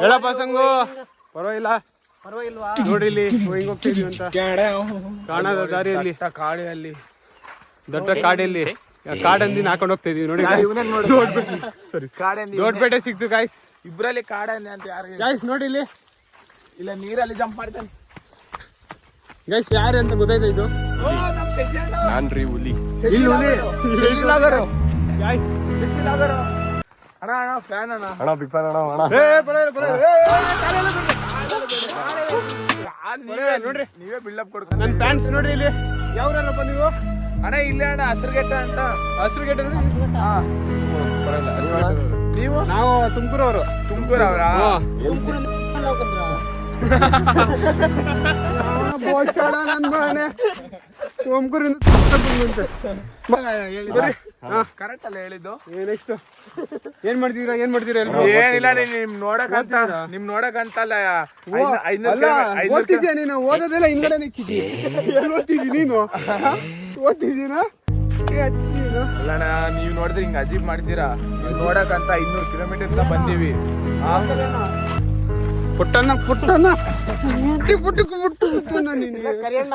ಹೇಳಪ್ಪ ಸಂಗು, ಪರವಾಗಿಲ್ಲ ಪರವಾಗಿಲ್ವಾ? ನೋಡ್ರಿ ಇಲ್ಲಿ ಹಿಂಗ್ ಹೋಗ್ತಿದೀವಿ ಅಂತ ಕಾಣದ ದಾರಿಯಲ್ಲಿ ಕಾಡಿನಲ್ಲಿ ದೊಡ್ಡ ಕಾಡಲ್ಲಿ ಕಾಡಂದಿನ ಹಾಕೊಂಡು ಹೋಗ್ತಾ ಇದೀವಿ ನೋಡಿ. ಸರಿ, ದೊಡ್ಡಪೇಟೆ ಸಿಕ್ತು ಗಾಯ್ಸ್. ಇಬ್ರಲ್ಲಿ ಕಾಡನ್ನೇ ಅಂತ ಯಾರು ಗಾಯ್ಸ್ ನೋಡಿ ಇಲ್ಲಿ ಇಲ್ಲ ನೀರಲ್ಲಿ ಜಂಪ್ ಮಾಡ್ತಾನೆ ಗೈಸ್. ಯಾರು ಅಂತ ಗೊತ್ತಾಯ್ತಾ ಇದು? ನಾನ್ರಿ ಹುಲಿ. ಇಲ್ಲಿ ಹುಲಿ. ಗಾಯ್ಸ್ ಅಣ್ಣ ಅಣ್ಣ ಫ್ಯಾನ್ ಅಣ್ಣ ಅಣ್ಣ ಬಿಗ್ ಫ್ಯಾನ್ ಅಣ್ಣ. ನೋಡ್ರಿ ನೀವೇ ಬಿಲ್ಡಪ್ ಕೊಡ್ಕೊಂಡು ನನ್ನ ಫ್ಯಾನ್ಸ್ ನೋಡ್ರಿ ಇಲ್ಲಿ. ಯಾವ್ರಪ್ಪ ನೀವು? ಅಣ್ಣ ಇಲ್ಲೇ ಅಣ್ಣ ಹಸಿರುಗೆಟ್ಟ ಅಂತ. ಹಸಿರುಗೇಟ್ ನೀವು? ನಾವು ತುಮಕೂರವರು. ತುಮಕೂರು ಅವರಾ? ತುಮಕೂರಿಂದ ಕರೆಕ್ಟ್ ಅಲ್ಲ ಹೇಳಿದ್ದು. ನೆಕ್ಸ್ಟ್ ಏನ್ ಮಾಡ್ತೀರಾ ಎಲ್ರು? ಏನಿಲ್ಲ ನಿಮ್ ನೋಡಕಂತಲ್ಲ ಓದ್ತಿದ್ಯಾ ನೀನು? ಓದೋದೆಲ್ಲ ಹಿಂದ್ಗಡೆ ನಿಕ್ಕಿದ್ಯಾ? ಏನ್ ಓದ್ತಿದ್ದಿ ನೀನು? ಓದ್ತಿದ್ದೀನ? ಅಲ್ಲಣ್ಣ ನೀವ್ ನೋಡಿದ್ರೆ ಹಿಂಗ್ ಅಜೀಬ್ ಮಾಡ್ತೀರಾ. ನೋಡಕಂತ 500 ಕಿಲೋಮೀಟರ್ ಬಂದೀವಿ. ಪುಟ್ಟಣ್ಣ ಪುಟ್ಟು ನೀನು ಕರಿಯಣ್ಣ